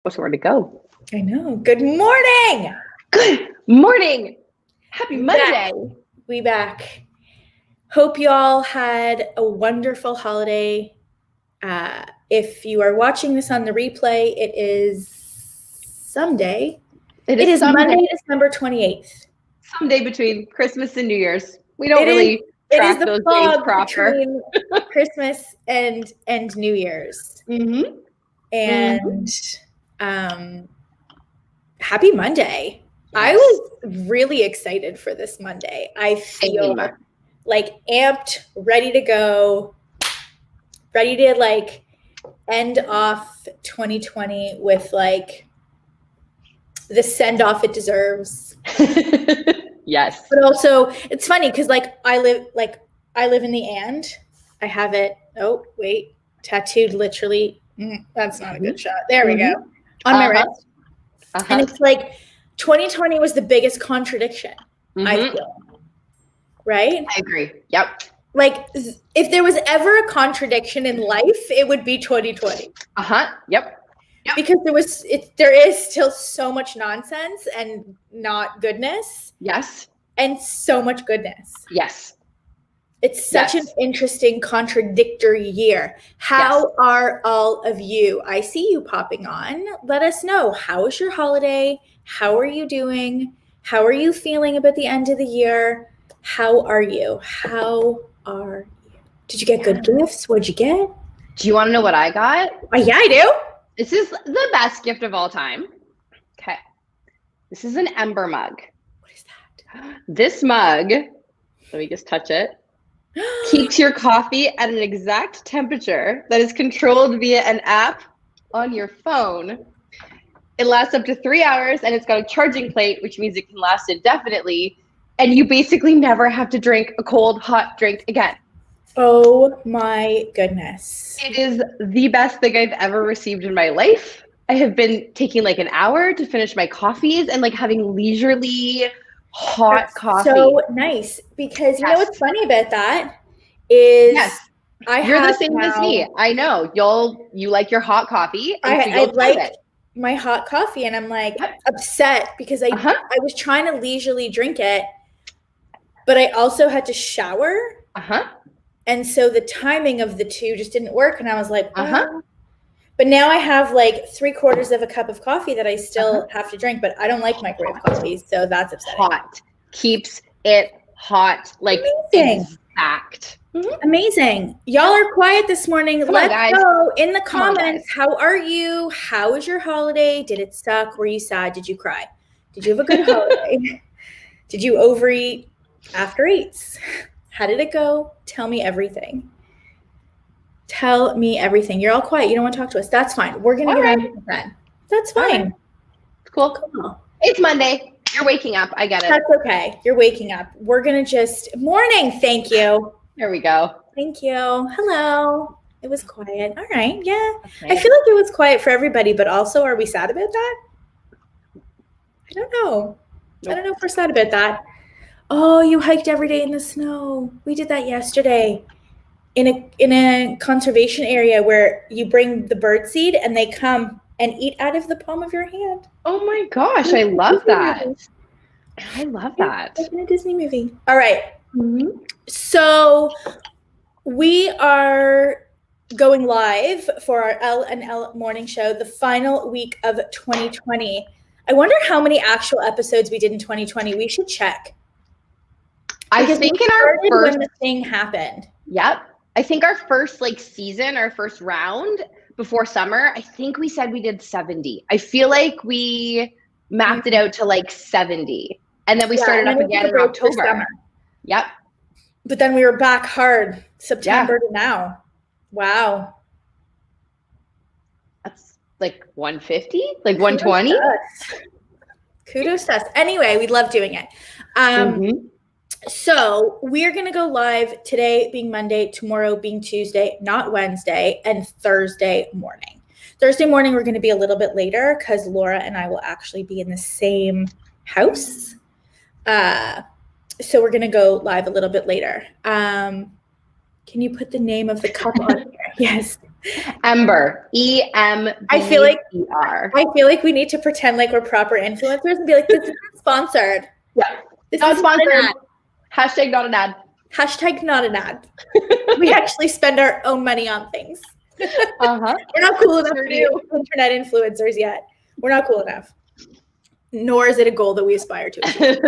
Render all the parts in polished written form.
Where to go? I know. Good morning. Good morning. Happy Monday. We back. Hope you all had a wonderful holiday. If you are watching this on the replay, it is someday. It is Monday, December 28th. Someday between Christmas and New Year's. We don't really track those days proper. Between Christmas and New Year's. Mm-hmm. And happy Monday. Yes. I was really excited for this Monday. I feel like amped, ready to go, ready to like end off 2020 with like the send off it deserves. Yes. But also it's funny because I live in the and I have it. Oh, wait, tattooed literally. That's not a good shot. There we go. On my wrist. And it's like 2020 was the biggest contradiction, I feel. Right? I agree. Yep. Like if there was ever a contradiction in life, it would be 2020. Yep. Because there is still so much nonsense and not goodness. Yes. And so much goodness. Yes. It's such an interesting, contradictory year. How are all of you? I see you popping on. Let us know. How was your holiday? How are you doing? How are you feeling about the end of the year? How are you? Did you get good gifts? What'd you get? Do you want to know what I got? Yeah, I do. This is the best gift of all time. Okay. This is an Ember Mug. What is that? This mug, let me just touch it. Keeps your coffee at an exact temperature that is controlled via an app on your phone. It lasts up to 3 hours and it's got a charging plate, which means it can last indefinitely. And you basically never have to drink a cold, hot drink again. Oh my goodness. It is the best thing I've ever received in my life. I have been taking like an hour to finish my coffees and like having leisurely hot coffee. So nice, because you know what's funny about that is you're the same as me. I know you like your hot coffee. I like my hot coffee, and I'm like upset because I was trying to leisurely drink it, but I also had to shower. And so the timing of the two just didn't work, and I was like, But now I have like 3/4 of a cup of coffee that I still have to drink, but I don't like microwave coffee, so that's upsetting. Hot. Keeps it hot, like exact. Amazing. Y'all are quiet this morning. Let's go in the comments. How are you? How was your holiday? Did it suck? Were you sad? Did you cry? Did you have a good holiday? Did you overeat after eats? How did it go? Tell me everything. Tell me everything. You're all quiet. You don't want to talk to us. That's fine. We're going to get on with the friend. That's fine. Cool. It's Monday. You're waking up. I get it. That's okay. You're waking up. We're going to just morning. Thank you. There we go. Thank you. Hello. It was quiet. All right. Yeah. Okay. I feel like it was quiet for everybody, but also are we sad about that? I don't know. Nope. I don't know if we're sad about that. Oh, you hiked every day in the snow. We did that yesterday. In a conservation area where you bring the bird seed and they come and eat out of the palm of your hand. Oh my gosh, I love that. I love that. Like in a Disney movie. All right. So we are going live for our L&L morning show, the final week of 2020. I wonder how many actual episodes we did in 2020. We should check. I think in our first when the thing happened. Yep. I think our first season, our first round before summer, I think we said we did 70. I feel like we mapped it out to 70. And then we started up again in October. Yep. But then we were back hard September to now. Wow. That's 150? 120? Kudos to us. Anyway, we love doing it. So we're going to go live today being Monday, tomorrow being Tuesday, not Wednesday, and Thursday morning. Thursday morning, we're going to be a little bit later because Laura and I will actually be in the same house. So we're going to go live a little bit later. Can you put the name of the cup on here? Yes. Ember, EMBER. I feel like we need to pretend like we're proper influencers and be like, this is sponsored. Yeah. This not is sponsored. Not an ad. Hashtag not an ad. Hashtag not an ad. We actually spend our own money on things. Uh-huh. We're not cool enough to be internet influencers yet. We're not cool enough. Nor is it a goal that we aspire to achieve.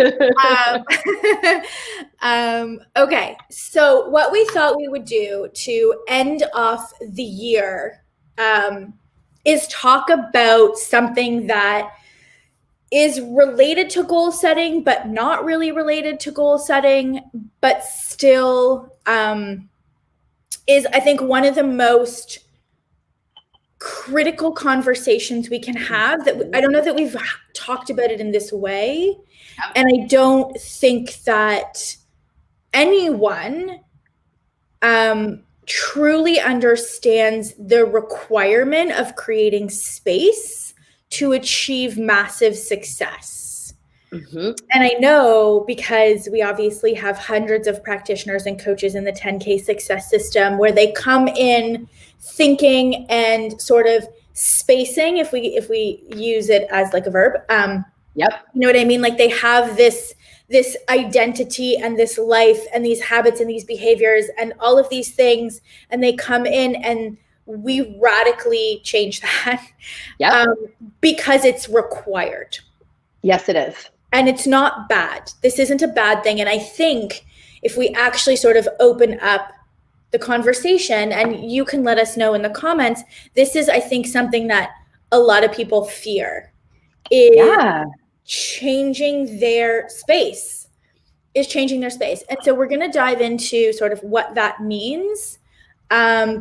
Okay, so what we thought we would do to end off the year is talk about something that is related to goal setting, but not really related to goal setting, but still is, I think, one of the most critical conversations we can have. That I don't know that we've talked about it in this way. And I don't think that anyone truly understands the requirement of creating space to achieve massive success. Mm-hmm. And I know, because we obviously have hundreds of practitioners and coaches in the 10K success system, where they come in thinking and sort of spacing, if we use it as like a verb. Yep. You know what I mean? Like they have this identity and this life and these habits and these behaviors and all of these things, and they come in and we radically change that. Yep. Because it's required. Yes, it is. And it's not bad. This isn't a bad thing. And I think if we actually sort of open up the conversation, and you can let us know in the comments, this is, I think, something that a lot of people fear, is changing their space. And so we're going to dive into sort of what that means,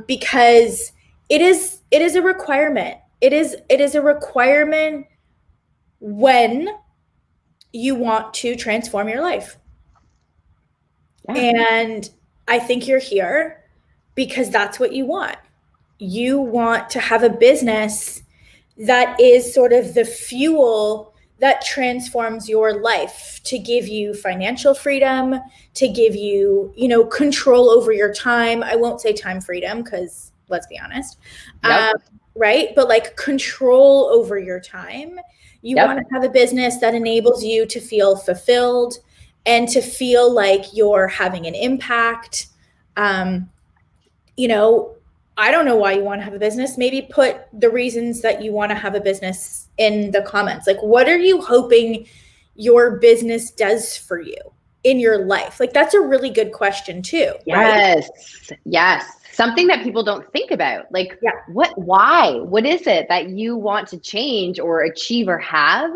because it is a requirement. It is a requirement when you want to transform your life. Yeah. And I think you're here because that's what you want. You want to have a business that is sort of the fuel that transforms your life, to give you financial freedom, to give you, control over your time. I won't say time freedom, because let's be honest, right? But like control over your time. You want to have a business that enables you to feel fulfilled and to feel like you're having an impact. I don't know why you want to have a business. Maybe put the reasons that you want to have a business in the comments. Like, what are you hoping your business does for you in your life? Like, that's a really good question too. Yes. Right? Yes. Something that people don't think about. Like, why? What is it that you want to change or achieve or have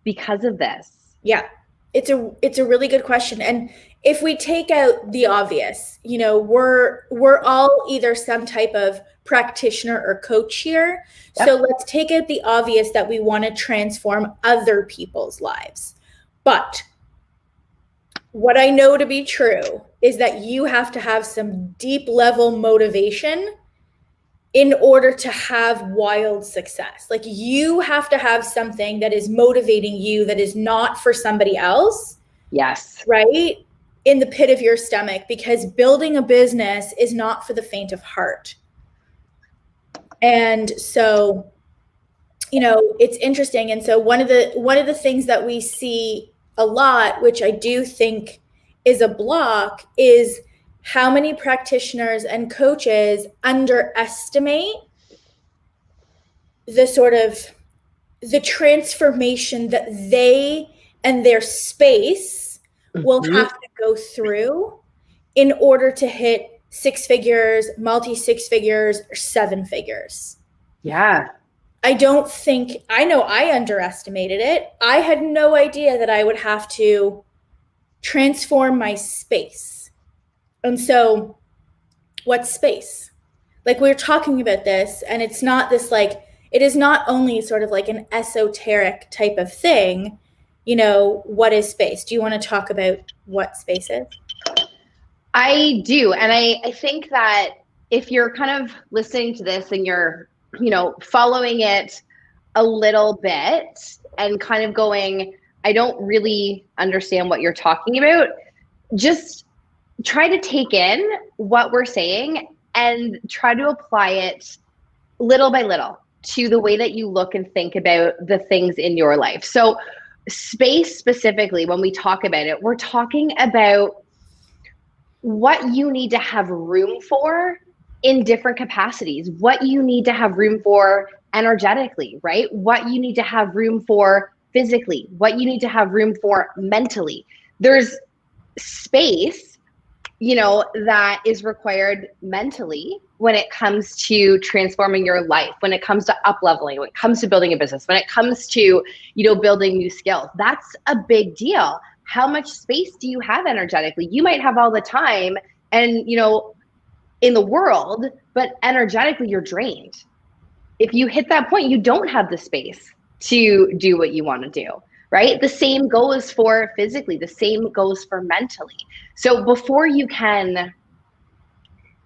because of this? Yeah. It's a really good question. And if we take out the obvious, we're all either some type of practitioner or coach here. Yep. So let's take out the obvious, that we want to transform other people's lives. But what I know to be true is that you have to have some deep level motivation in order to have wild success. Like, you have to have something that is motivating you, that is not for somebody else. Yes. Right? In the pit of your stomach, because building a business is not for the faint of heart. And so, it's interesting. And so one of the things that we see a lot, which I do think is a block, is how many practitioners and coaches underestimate the transformation that they and their space will have to go through in order to hit 6 figures, multi-6 figures, or 7 figures. Yeah. I know I underestimated it. I had no idea that I would have to transform my space. And so, what's space? Like, we're talking about this, and it's not this, like, it is not only sort of like an esoteric type of thing. What is space? Do you want to talk about what space is? I do. And I think that if you're kind of listening to this and you're, following it a little bit and kind of going, I don't really understand what you're talking about, just try to take in what we're saying and try to apply it little by little to the way that you look and think about the things in your life. So space specifically, when we talk about it, we're talking about what you need to have room for in different capacities, what you need to have room for energetically, right? What you need to have room for physically, what you need to have room for mentally. There's space, you know, that is required mentally when it comes to transforming your life, when it comes to up-leveling, when it comes to building a business, when it comes to, you know, building new skills. That's a big deal. How much space do you have energetically? You might have all the time and, you know, in the world, but energetically you're drained. If you hit that point, you don't have the space to do what you want to do, right? The same goes for physically, the same goes for mentally. So before you can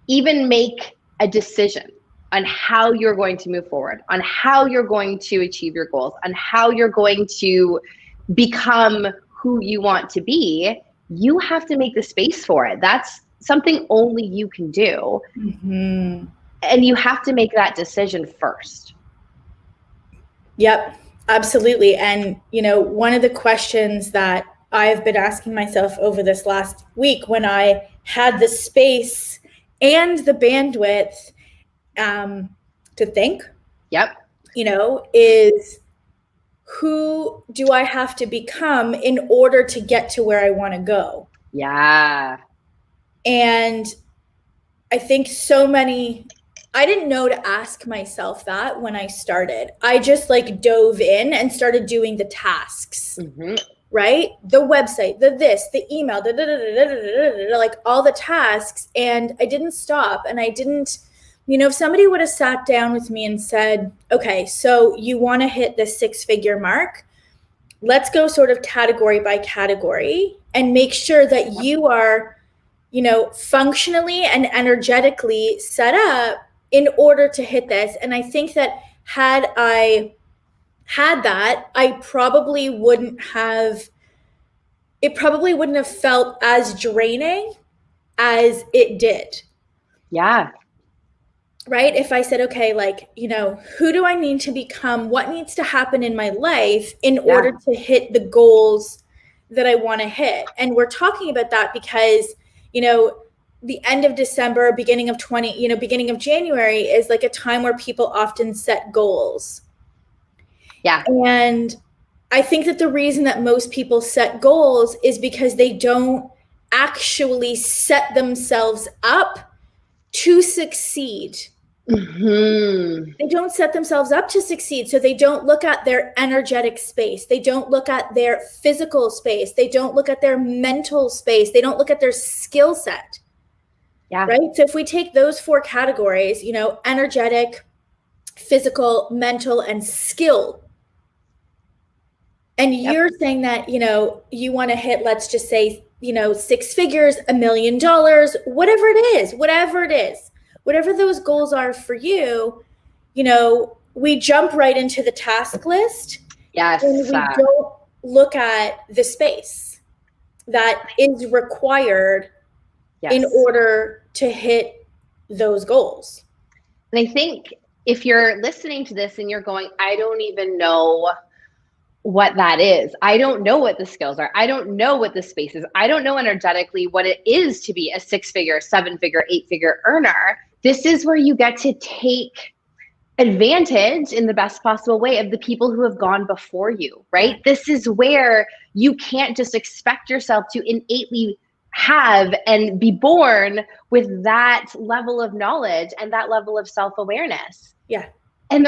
even make a decision on how you're going to move forward, on how you're going to achieve your goals, on how you're going to become who you want to be, you have to make the space for it. That's something only you can do. Mm-hmm. And you have to make that decision first. Yep, absolutely. And, you know, one of the questions that I've been asking myself over this last week when I had the space and the bandwidth to think, yep, you know, is who do I have to become in order to get to where I want to go? Yeah. And I think I didn't know to ask myself that when I started. I just like dove in and started doing the tasks, right? The website, the email, like all the tasks. And I didn't stop. And I didn't, you know, if somebody would have sat down with me and said, okay, so you want to hit the 6-figure mark, let's go sort of category by category and make sure that you are, you know, functionally and energetically set up in order to hit this. And I think that had I had that, it probably wouldn't have felt as draining as it did. Yeah. Right? If I said, okay, like, you know, who do I need to become? What needs to happen in my life in order to hit the goals that I want to hit? And we're talking about that because, you know, the end of December, beginning of January is like a time where people often set goals. Yeah. And I think that the reason that most people set goals is because they don't actually set themselves up to succeed. They don't set themselves up to succeed. So they don't look at their energetic space. They don't look at their physical space. They don't look at their mental space. They don't look at their skill set. Yeah. Right. So if we take those 4 categories, you know, energetic, physical, mental, and skill. And you're saying that, you know, you want to hit, let's just say, you know, 6 figures, $1 million, whatever it is, whatever those goals are for you, you know, we jump right into the task list. Yes. And we don't look at the space that is required in order to hit those goals. And I think if you're listening to this and you're going, I don't even know what that is. I don't know what the skills are. I don't know what the space is. I don't know energetically what it is to be a 6-figure, 7-figure, 8-figure earner. This is where you get to take advantage in the best possible way of the people who have gone before you, right? This is where you can't just expect yourself to innately have and be born with that level of knowledge and that level of self-awareness. Yeah. And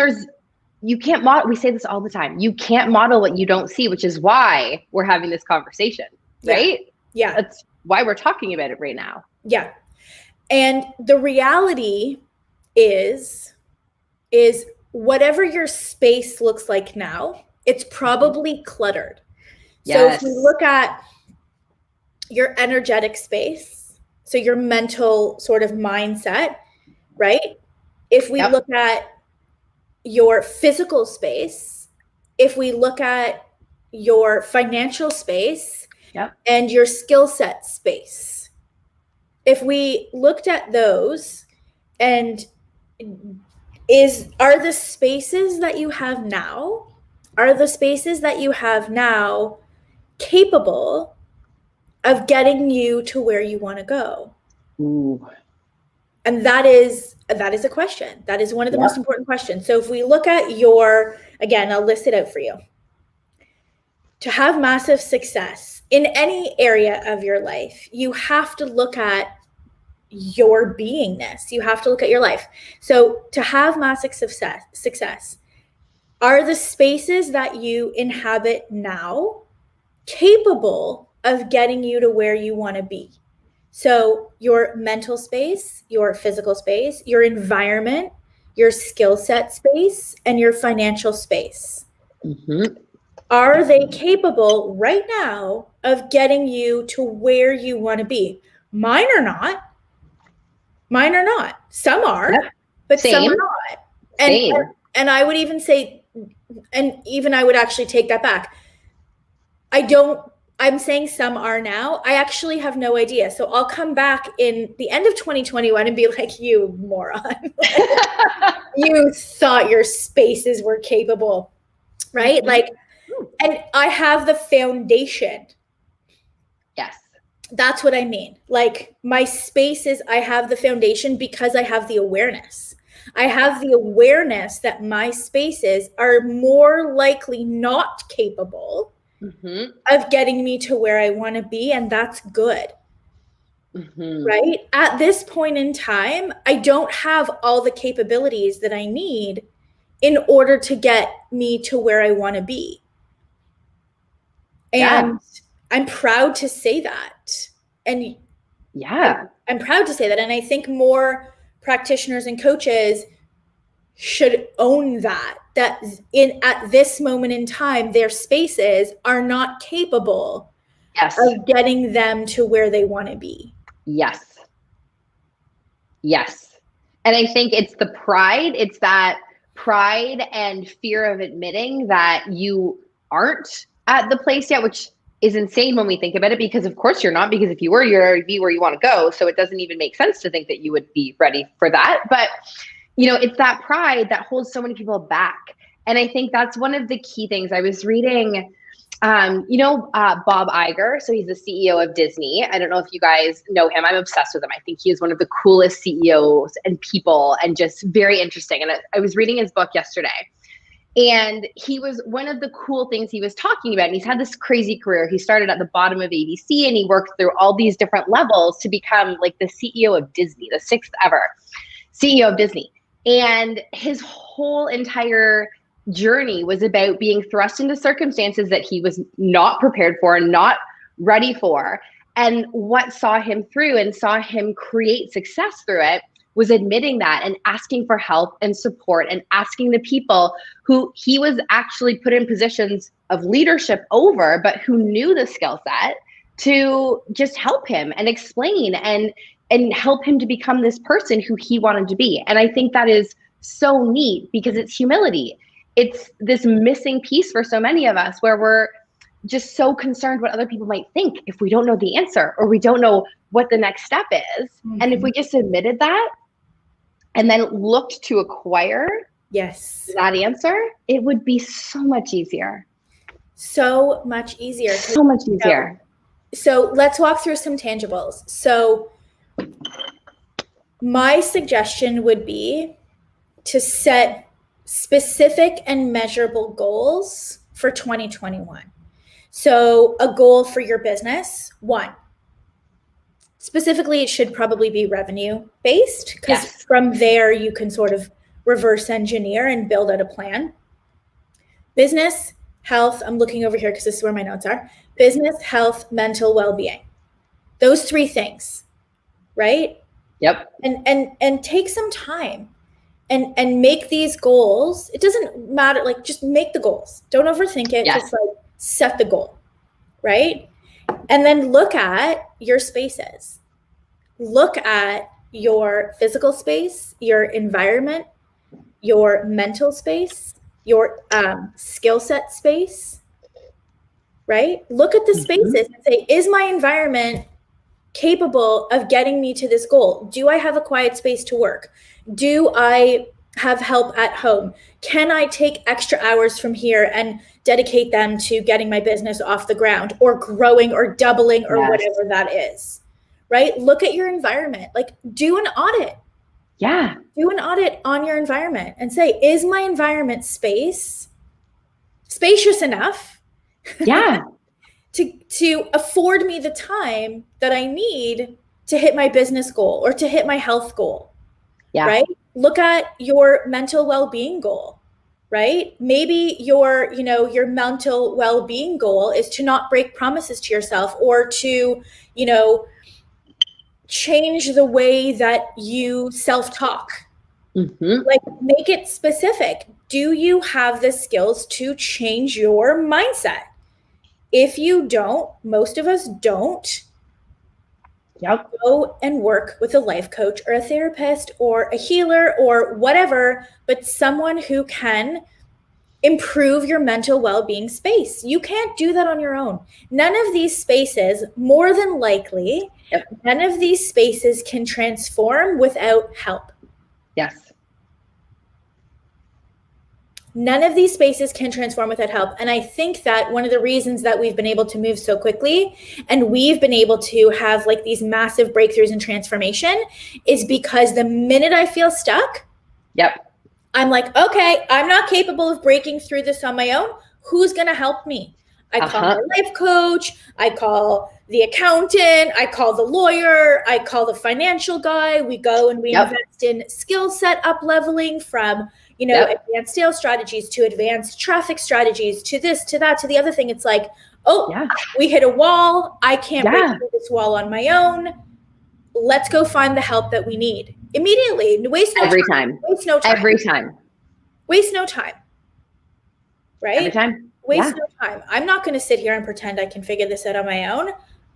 you can't model, we say this all the time, you can't model what you don't see, which is why we're having this conversation, right? Yeah. That's why we're talking about it right now. Yeah. And the reality is whatever your space looks like now, it's probably cluttered. So if we look at your energetic space, so your mental sort of mindset, right? If we look at your physical space, if we look at your financial space and your skill set space, if we looked at those And are the spaces that you have now, capable of getting you to where you want to go? Ooh. And that is a question. That is one of the most important questions. So if we look at again, I'll list it out for you. To have massive success in any area of your life, you have to look at your beingness. You have to look at your life. So to have massive success, are the spaces that you inhabit now capable of getting you to where you want to be? So your mental space, your physical space, your environment, your skill set space, and your financial space. Mm-hmm. Are they capable right now of getting you to where you want to be? Mine are not. Some are, but some are not. And I would even say, and even I would actually take that back. I'm saying some are now. I actually have no idea. So I'll come back in the end of 2021 and be like, you moron. You thought your spaces were capable, right? Mm-hmm. And I have the foundation. Yes. That's what I mean. My spaces, I have the foundation because I have the awareness. I have the awareness that my spaces are more likely not capable of getting me to where I want to be. And that's good. Right? At this point in time, I don't have all the capabilities that I need in order to get me to where I want to be. And I'm proud to say that. And I'm proud to say that. And I think more practitioners and coaches should own that at this moment in time, their spaces are not capable of getting them to where they want to be. Yes. And I think it's the pride. It's that pride and fear of admitting that you aren't at the place yet, which is insane when we think about it, because of course you're not, because if you were, you'd already be where you want to go. So it doesn't even make sense to think that you would be ready for that. But it's that pride that holds so many people back. And I think that's one of the key things. I was reading, Bob Iger. So he's the CEO of Disney. I don't know if you guys know him. I'm obsessed with him. I think he is one of the coolest CEOs and people, and just very interesting. And I was reading his book yesterday. And he was one of the cool things he was talking about. And he's had this crazy career. He started at the bottom of ABC and he worked through all these different levels to become like the CEO of Disney, the 6th ever CEO of Disney. And his whole entire journey was about being thrust into circumstances that he was not prepared for and not ready for. And what saw him through and saw him create success through it was admitting that and asking for help and support and asking the people who he was actually put in positions of leadership over, but who knew the skill set to just help him and explain and help him to become this person who he wanted to be. And I think that is so neat because it's humility. It's this missing piece for so many of us where we're just so concerned what other people might think if we don't know the answer or we don't know what the next step is. And if we just admitted that and then looked to acquire that answer, it would be so much easier. So much easier. So much easier. So let's walk through some tangibles. So my suggestion would be to set specific and measurable goals for 2021. So a goal for your business, one. Specifically, it should probably be revenue based because from there you can sort of reverse engineer and build out a plan. Business, health, I'm looking over here because this is where my notes are. Business, health, mental well-being. Those 3 things, right? Yep. And take some time and make these goals. It doesn't matter, just make the goals. Don't overthink it. Just set the goal, right? And then look at your spaces. Look at your physical space, your environment, your mental space, your skill set space, right? Look at the spaces and say, is my environment capable of getting me to this goal? Do I have a quiet space to work? Do I have help at home? Can I take extra hours from here and dedicate them to getting my business off the ground or growing or doubling or whatever that is, right? Look at your environment, like do an audit. Yeah. Do an audit on your environment and say, is my environment spacious enough? Yeah. to afford me the time that I need to hit my business goal or to hit my health goal. Yeah. Right? Look at your mental well-being goal, right? Maybe your mental well-being goal is to not break promises to yourself or to, change the way that you self-talk. Like make it specific. Do you have the skills to change your mindset? If you don't, most of us don't, go and work with a life coach or a therapist or a healer or whatever, but someone who can improve your mental well-being space. You can't do that on your own. None of these spaces, more than likely, none of these spaces can transform without help. Yes. None of these spaces can transform without help. And I think that one of the reasons that we've been able to move so quickly and we've been able to have like these massive breakthroughs and transformation is because the minute I feel stuck, I'm like, okay, I'm not capable of breaking through this on my own. Who's going to help me? I call my life coach. I call the accountant. I call the lawyer. I call the financial guy. We go and we invest in skill set up leveling from, advanced sales strategies to advanced traffic strategies to this, to that, to the other thing. It's like, we hit a wall. I can't break through this wall on my own. Let's go find the help that we need immediately. Waste no time. Waste no time. Every time. Waste no time. Right? Every time. Waste no time. I'm not going to sit here and pretend I can figure this out on my own.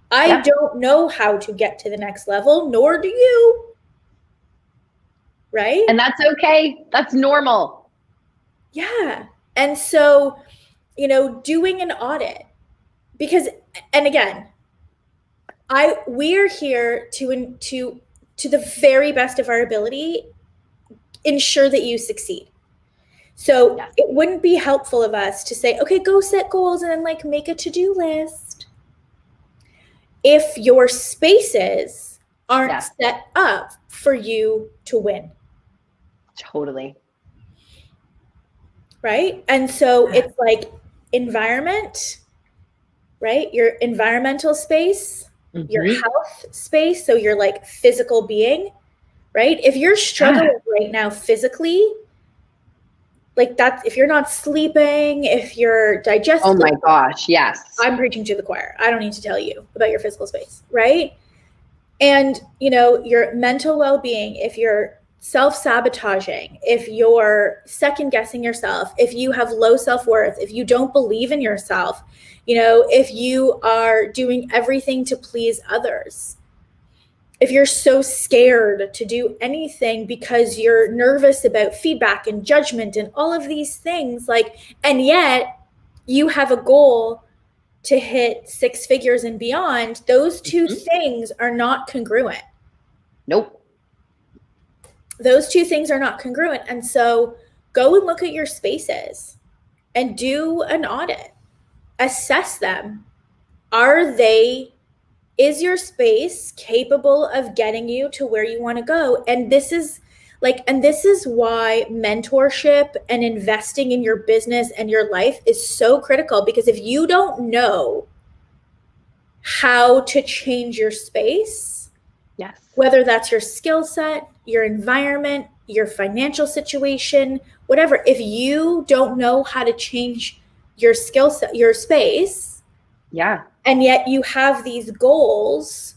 I don't know how to get to the next level, nor do you. Right? And that's okay. That's normal. Yeah. And so, doing an audit, because, and again, we're here to the very best of our ability, ensure that you succeed. So it wouldn't be helpful of us to say, okay, go set goals and then like make a to-do list if your spaces aren't set up for you to win. Totally. Right? And so it's like environment, right? Your environmental space, your health space. So your like physical being, right? If you're struggling right now physically, like that, if you're not sleeping, if you're digesting. Oh my gosh, yes. I'm preaching to the choir. I don't need to tell you about your physical space, right? And, your mental well-being, if you're self-sabotaging, if you're second-guessing yourself, if you have low self-worth, if you don't believe in yourself, if you are doing everything to please others, if you're so scared to do anything because you're nervous about feedback and judgment and all of these things, and yet you have a goal to hit 6 figures and beyond, those two things are not congruent. Nope. Those two things are not congruent. And so go and look at your spaces and do an audit. Assess them. Is your space capable of getting you to where you want to go? And this is why mentorship and investing in your business and your life is so critical, because if you don't know how to change your space, whether that's your skill set, your environment, your financial situation, whatever, if you don't know how to change your skill set, your space, and yet you have these goals,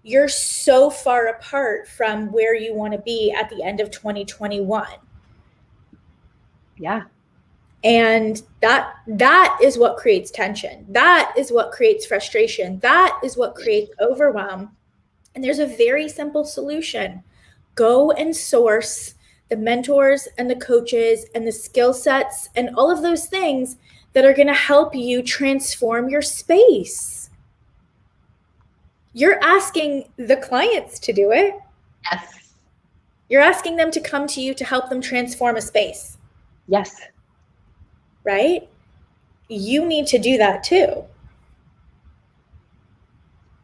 you're so far apart from where you want to be at the end of 2021. And that is what creates tension. That is what creates frustration. That is what creates overwhelm. And there's a very simple solution. Go and source the mentors and the coaches and the skill sets and all of those things that are going to help you transform your space. you're asking the clients to do it. Yes. You're asking them to come to you to help them transform a space. Yes. Right? You need to do that too.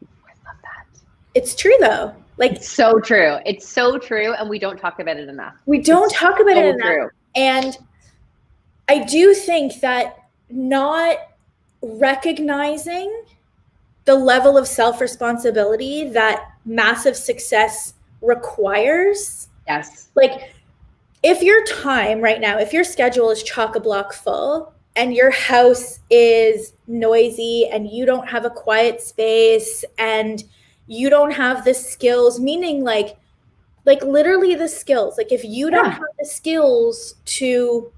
I love that. It's true though. Like, it's so true. It's so true. And we don't talk about it enough. We don't talk about it enough. True. And I do think that not recognizing the level of self-responsibility that massive success requires. Yes. Like, if your time right now, if your schedule is chock-a-block full and your house is noisy and you don't have a quiet space and you don't have the skills, meaning like literally the skills, like if you don't have the skills to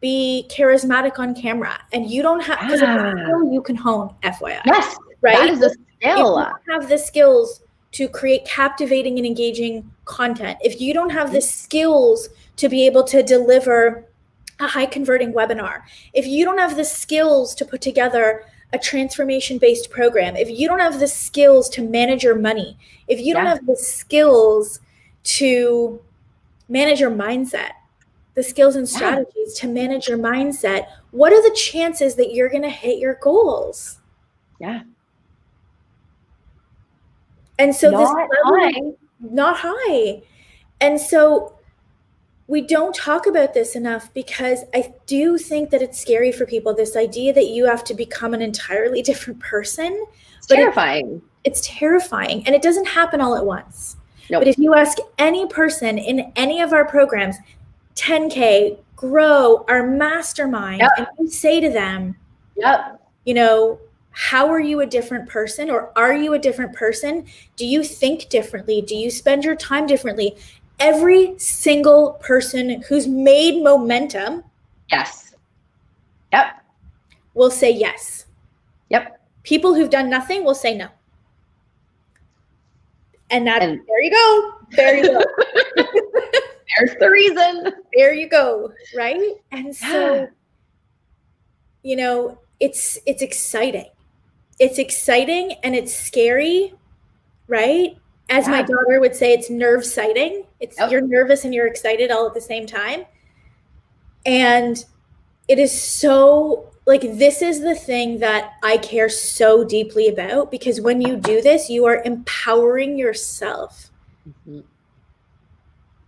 be charismatic on camera and you don't have, because it's a skill you can hone, FYI. Yes, right? That is a skill. If you don't have the skills to create captivating and engaging content, if you don't have the skills to be able to deliver a high converting webinar, if you don't have the skills to put together a transformation-based program, if you don't have the skills to manage your money, if you don't have the skills to manage your mindset, the skills and strategies to manage your mindset, what are the chances that you're going to hit your goals? Yeah. And so not high. And so we don't talk about this enough because I do think that it's scary for people, this idea that you have to become an entirely different person. It's terrifying. It's terrifying. And it doesn't happen all at once. Nope. But if you ask any person in any of our programs, 10K, Grow, our mastermind, and you say to them, you know, how are you a different person, or are you a different person? Do you think differently? Do you spend your time differently? Every single person who's made momentum will say yes. People who've done nothing will say no. And there you go. There you go. There's the reason. There you go. Right? And so, you know, it's exciting. It's exciting and it's scary, right? As my daughter would say, it's nerve-sighting. It's you're nervous and you're excited all at the same time. And it is so, like, this is the thing that I care so deeply about, because when you do this, you are empowering yourself. Mm-hmm.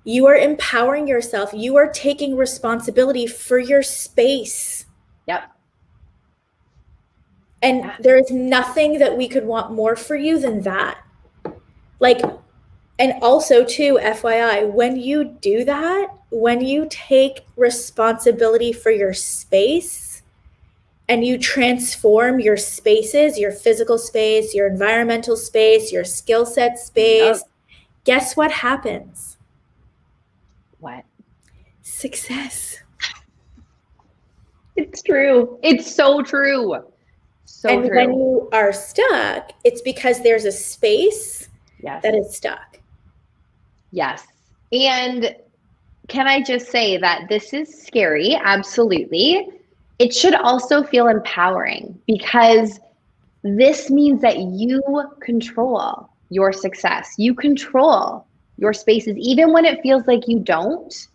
You are empowering yourself. You are taking responsibility for your space. And there is nothing that we could want more for you than that. Like, and also too, FYI, when you do that, when you take responsibility for your space and you transform your spaces, your physical space, your environmental space, your skill set space, guess what happens? What? Success. It's true. It's so true. And when you are stuck, it's because there's a space that is stuck. Yes. And can I just say that this is scary? Absolutely. It should also feel empowering, because this means that you control your success. You control your spaces. Even when it feels like you don't,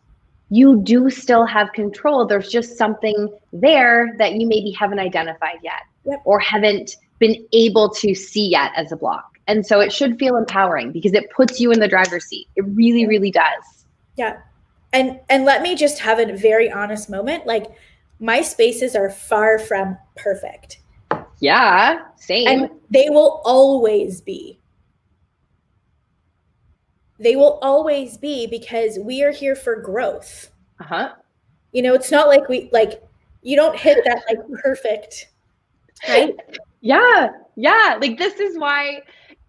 you do still have control. There's just something there that you maybe haven't identified yet. Or haven't been able to see yet as a block. And so it should feel empowering, because it puts you in the driver's seat. It really, really does. Yeah. And let me just have a very honest moment. Like, my spaces are far from perfect. Yeah, same. And they will always be. They will always be, because we are here for growth. You know, it's not like you don't hit that like perfect. Right? Yeah. Like, this is why,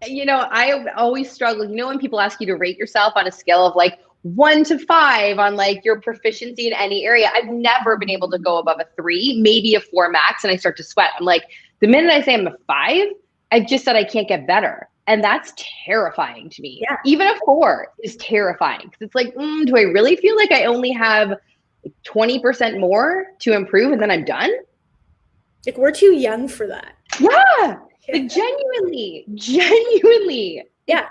you know, I always struggle. You know, when people ask you to rate yourself on a scale of like 1 to 5 on like your proficiency in any area, I've never been able to go above a 3, maybe a 4 max. And I start to sweat. I'm like, the minute I say I'm a 5, I've just said I can't get better. And that's terrifying to me. Yeah. Even a 4 is terrifying, because it's like, do I really feel like I only have 20% more to improve and then I'm done? Like, we're too young for that. Like genuinely. Yeah.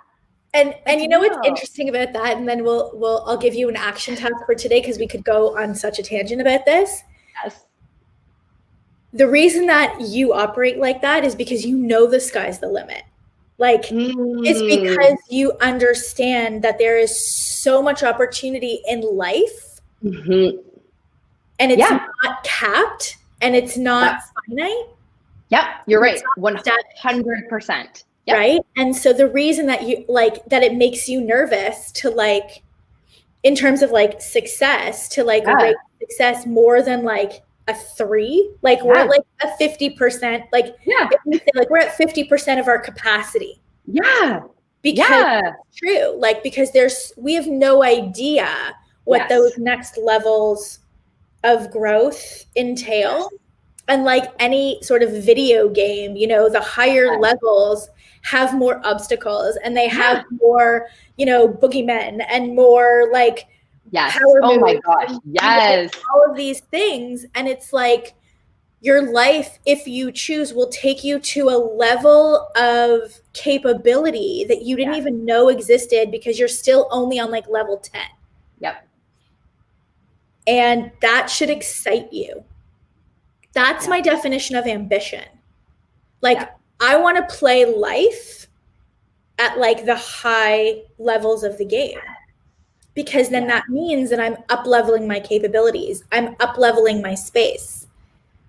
And you know what's interesting about that? And then I'll give you an action task for today because we could go on such a tangent about this. Yes. The reason that you operate like that is because you know the sky's the limit. Like it's because you understand that there is so much opportunity in life, and it's not capped and it's not finite. Yep, you're right. 100%. Yep. Right. And so the reason that you like that it makes you nervous to like, in terms of like success, to like rate success more than like a 3, like we're at like a 50%, like if we say like we're at 50% of our capacity. Yeah. Because it's true. Like because we have no idea what those next levels of growth entail. And like any sort of video game, you know, the higher levels have more obstacles and they have more, you know, boogeymen and more like power moves. My gosh. Yes. All of these things. And it's like your life, if you choose, will take you to a level of capability that you didn't even know existed because you're still only on like level 10. Yep. And that should excite you. That's my definition of ambition. Like I want to play life at like the high levels of the game, because then that means that I'm up leveling my capabilities. I'm up leveling my space,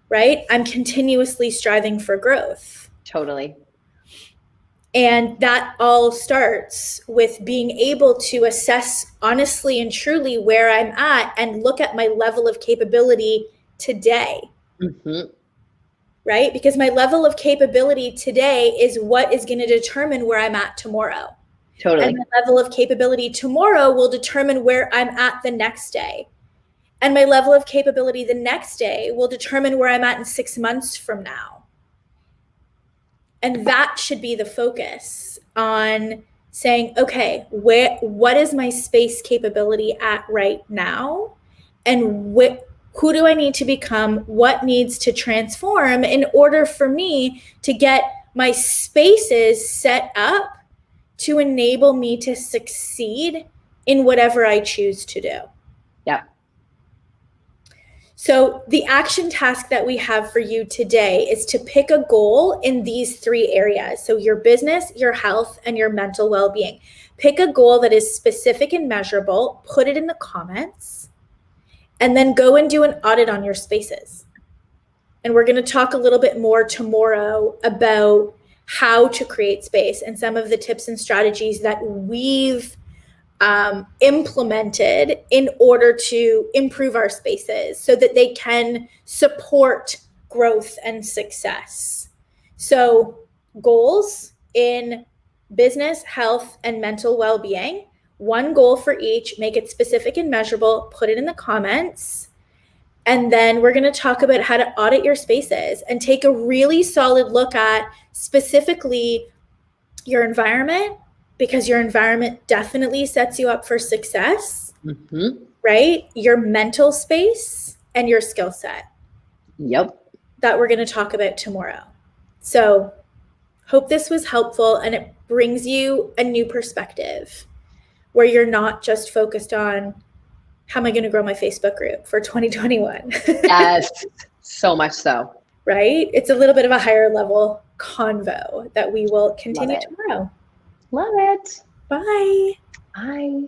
right? I'm continuously striving for growth. Totally. And that all starts with being able to assess honestly and truly where I'm at and look at my level of capability today. Right? Because my level of capability today is what is going to determine where I'm at tomorrow. Totally. And my level of capability tomorrow will determine where I'm at the next day. And my level of capability the next day will determine where I'm at in 6 months from now. And that should be the focus on saying, okay, what is my space capability at right now? And who do I need to become? What needs to transform in order for me to get my spaces set up to enable me to succeed in whatever I choose to do? Yeah. So the action task that we have for you today is to pick a goal in these 3 areas. So your business, your health, and your mental well-being. Pick a goal that is specific and measurable, put it in the comments, and then go and do an audit on your spaces. And we're going to talk a little bit more tomorrow about how to create space and some of the tips and strategies that we've implemented in order to improve our spaces so that they can support growth and success. So goals in business, health, and mental well-being. 1 goal for each, make it specific and measurable, put it in the comments. And then we're going to talk about how to audit your spaces and take a really solid look at specifically your environment, because your environment definitely sets you up for success, right? Your mental space and your skill set. Yep. That we're going to talk about tomorrow. So hope this was helpful and it brings you a new perspective, where you're not just focused on how am I going to grow my Facebook group for 2021? Yes, so much so. Right? It's a little bit of a higher level convo that we will continue tomorrow. Love it. Bye. Bye.